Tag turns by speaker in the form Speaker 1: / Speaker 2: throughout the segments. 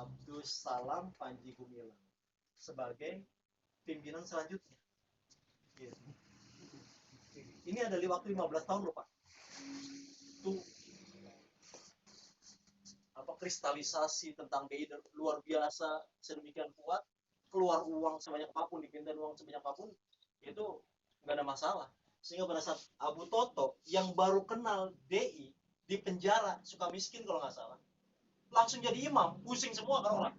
Speaker 1: Abdus Salam Panji Gumilang sebagai pimpinan selanjutnya. Gitu. Ini ada waktu 15 tahun loh Pak. Itu apa kristalisasi tentang BI luar biasa sedemikian kuat, keluar uang sebanyak apapun, dipindahin uang sebanyak apapun, itu nggak ada masalah. Sehingga pada saat Abu Toto yang baru kenal DI di penjara, suka miskin kalau nggak salah, langsung jadi imam, pusing semua kan orang.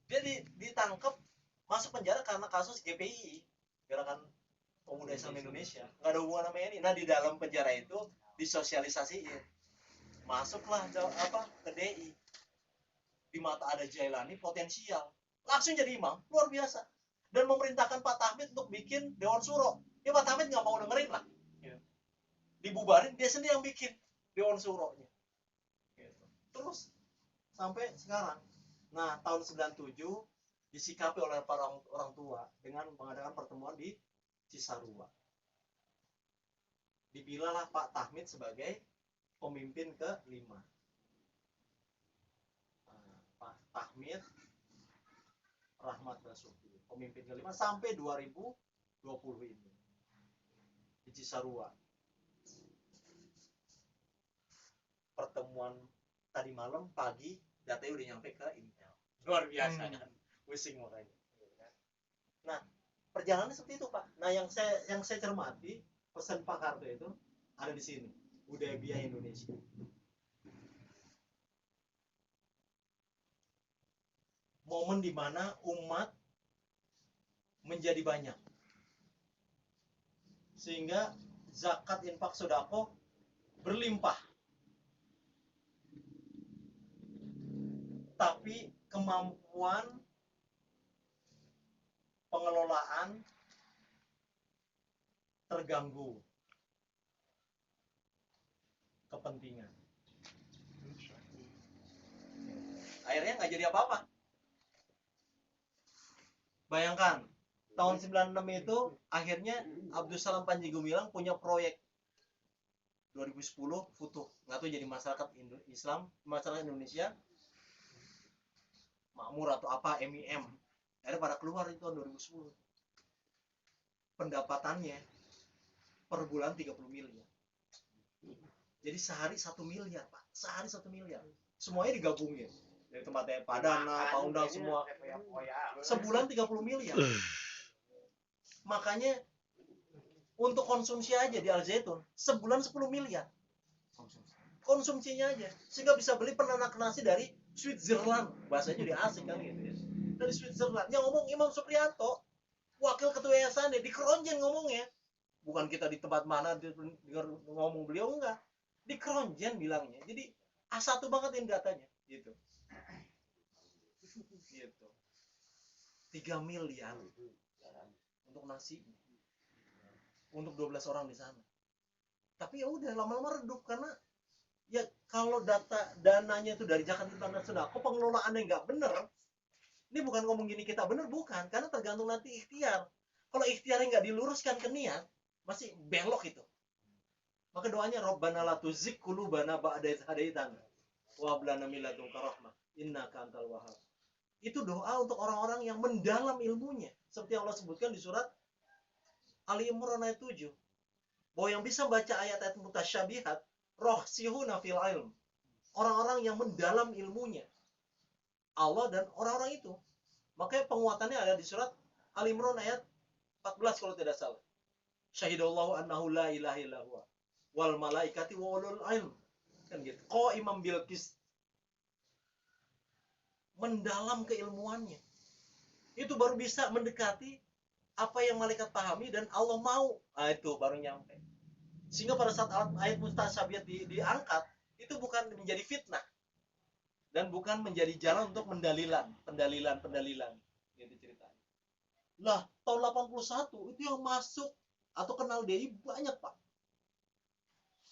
Speaker 1: Dia ditangkap, masuk penjara karena kasus GPI, Gerakan Pemuda Islam Indonesia, nggak ada hubungan sama ini. Nah di dalam penjara itu disosialisasiin, masuklah ke DI. Di mata ada Jailani potensial, langsung jadi imam, luar biasa. Dan memerintahkan Pak Tahmid untuk bikin Dewan Suro. Ya Pak Tahmid nggak mau dengerin lah. Dibubarin, dia sendiri yang bikin Dewan Suronya. Terus sampai sekarang. Nah, tahun 97 disikapi oleh para orang tua dengan mengadakan pertemuan di Cisarua. Dipilihlah Pak Tahmid sebagai pemimpin ke-5. Pak Tahmid Rahmat Basuki, pemimpin ke-5 sampai 2020 ini di Cisarua. Pertemuan tadi malam, pagi datanya udah nyampe ke Intel. Luar biasa kan, pusing makanya. Nah, perjalanannya seperti itu Pak. Nah, yang saya cermati, pesan Pak Karto itu ada di sini, Hudaybiyah Indonesia. Momen di mana umat menjadi banyak, sehingga zakat, infak, sedekah berlimpah. Tapi kemampuan pengelolaan terganggu kepentingan. Akhirnya nggak jadi apa-apa. Bayangkan, tahun 96 itu akhirnya Abdus Salam Panji Gumilang punya proyek 2010 Futuh, nggak tahu jadi masyarakat Islam, masyarakat Indonesia Makmur atau apa, MIM. Akhirnya pada keluar itu tahun 2010. Pendapatannya per bulan 30 miliar. Jadi sehari 1 miliar Pak, sehari 1 miliar. Semuanya digabungin. Dari tempatnya Padana, Paundang semua. Sebulan 30 miliar. Makanya untuk konsumsi aja di Al Zaitun sebulan 10 miliar. Konsumsinya aja. Sehingga bisa beli penanak nasi dari Switzerland. Bahasanya jadi asing kan gitu ya. Dari Switzerland. Yang ngomong Imam Supriyanto, wakil ketua yayasan di Keronjen ngomongnya. Bukan kita di tempat mana dengar ngomong beliau, enggak. Di Keronjen bilangnya. Jadi A1 banget ini datanya gitu. Gitu. 3 miliar untuk nasi. Untuk 12 orang di sana. Tapi ya udah lama-lama redup karena ya kalau dananya itu dari zakat dan sedekah, pengelolaannya nggak bener. Ini bukan ngomong gini kita bener, bukan, karena tergantung nanti ikhtiar. Kalau ikhtiarnya nggak diluruskan ke niat, masih belok itu. Maka doanya Rabbana la tuzigh qulubana ba'da idh hadaitana wa hab lana min ladunka rahmah innaka antal wahhab. Itu doa untuk orang-orang yang mendalam ilmunya, seperti Allah sebutkan di surat Ali Imran ayat 7. Bahwa yang bisa baca ayat-ayat mutasyabihat rohsihuna fil ilm, orang-orang yang mendalam ilmunya Allah dan orang-orang itu. Makanya penguatannya ada di surat Al-Imran ayat 14 kalau tidak salah. Syahidallahu annahu la ilaha illallah wal malaikati wa ulul ilm. Kan gitu. Qaimam bil qist. Mendalam keilmuannya. Itu baru bisa mendekati apa yang malaikat pahami dan Allah mau. Nah, itu baru nyampe. Sehingga pada saat ayat mutasyabihat diangkat, itu bukan menjadi fitnah dan bukan menjadi jalan untuk pendalilan gitu ceritanya. Lah, tahun 81 itu yang masuk atau kenal DI banyak Pak.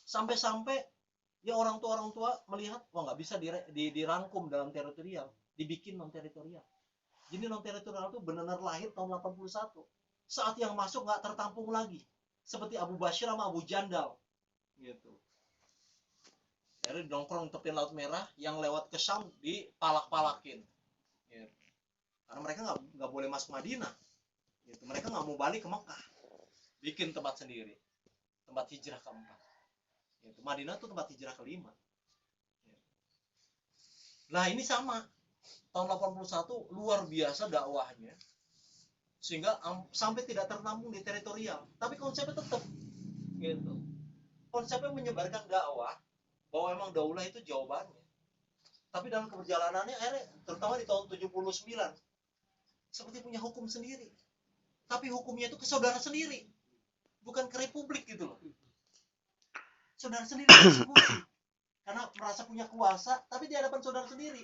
Speaker 1: Sampai-sampai ya orang tua melihat wah nggak bisa dirangkum dalam teritorial, dibikin non teritorial. Jadi non teritorial itu benar-benar lahir tahun 81. Saat yang masuk nggak tertampung lagi. Seperti Abu Bashir sama Abu Jandal gitu. akhirnya nongkrong tepi Laut Merah, yang lewat ke Syam dipalak-palakin gitu. Karena mereka nggak boleh masuk Madinah gitu. Mereka nggak mau balik ke Mekah, bikin tempat sendiri, tempat hijrah keempat gitu. Madinah tuh tempat hijrah kelima gitu. Nah ini sama, tahun 81 luar biasa dakwahnya, sehingga sampai tidak tertampung di teritorial, tapi konsepnya tetap gitu. Konsepnya menyebarkan dakwah bahwa emang daulah itu jawabannya. Tapi dalam perjalanannya akhirnya, terutama di tahun 79, seperti punya hukum sendiri. Tapi hukumnya itu ke saudara sendiri, bukan ke republik gitu loh. Saudara sendiri eksekusi karena merasa punya kuasa, tapi di hadapan saudara sendiri.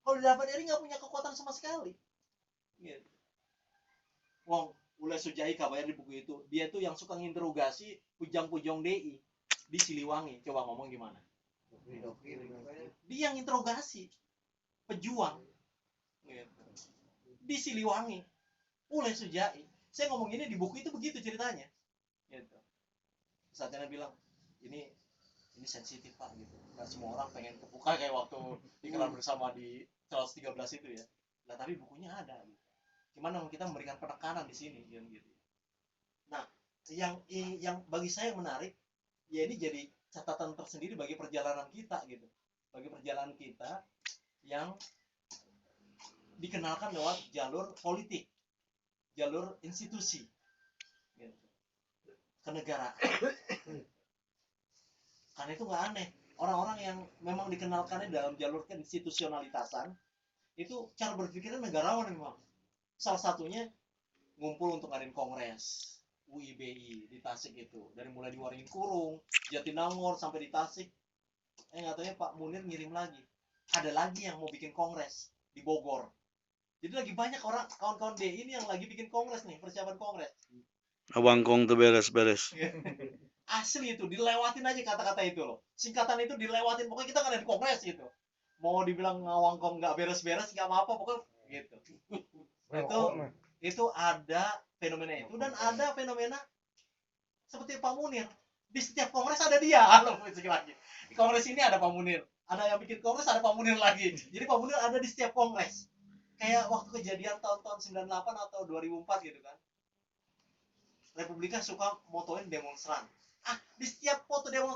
Speaker 1: Kalau di hadapan diri nggak punya kekuatan sama sekali. Gitu. Wong Ule Sujai kabarnya di buku itu, dia tuh yang suka nginterogasi pujang-pujang DI di Siliwangi. Coba ngomong gimana? Dia yang interogasi pejuang gitu. Di Siliwangi, Ule Sujai. Saya ngomong ini di buku itu begitu ceritanya gitu. Saat dia bilang ini sensitif Pak gitu, nggak semua orang pengen kebuka kayak waktu Ikrar Bersama di 113 itu ya. Nah tapi bukunya ada gitu. Gimana kita memberikan penekanan di sini gitu. Nah yang bagi saya menarik ya, ini jadi catatan tersendiri bagi perjalanan kita gitu, bagi perjalanan kita yang dikenalkan lewat jalur politik, jalur institusi gitu, kenegaraan. Karena itu nggak aneh, orang-orang yang memang dikenalkannya dalam jalur institusionalitasan itu cara berpikirnya negarawan memang. Salah satunya ngumpul untuk ngadain kongres UIBI di Tasik itu, dari mulai di Waringin Kurung, Jatinangor sampai di Tasik. Nggak tahunya Pak Munir ngirim lagi, ada lagi yang mau bikin kongres di Bogor. Jadi lagi banyak orang kawan-kawan DI ini yang lagi bikin kongres nih, persiapan kongres.
Speaker 2: Awangkong tuh beres-beres.
Speaker 1: Asli itu dilewatin aja kata-kata itu loh, singkatan itu dilewatin, pokoknya kita ngadain kongres gitu. Mau dibilang ngawangkong nggak beres-beres nggak apa-apa, pokoknya gitu. Itu ada fenomena itu, dan ada fenomena seperti Pak Munir. Di setiap kongres ada dia. Lagi di kongres ini ada Pak Munir, ada yang bikin kongres ada Pak Munir lagi. Jadi Pak Munir ada di setiap kongres. Kayak waktu kejadian tahun-tahun 98 atau 2004 gitu kan, Republika suka motoin demonstran. Di setiap foto demonstran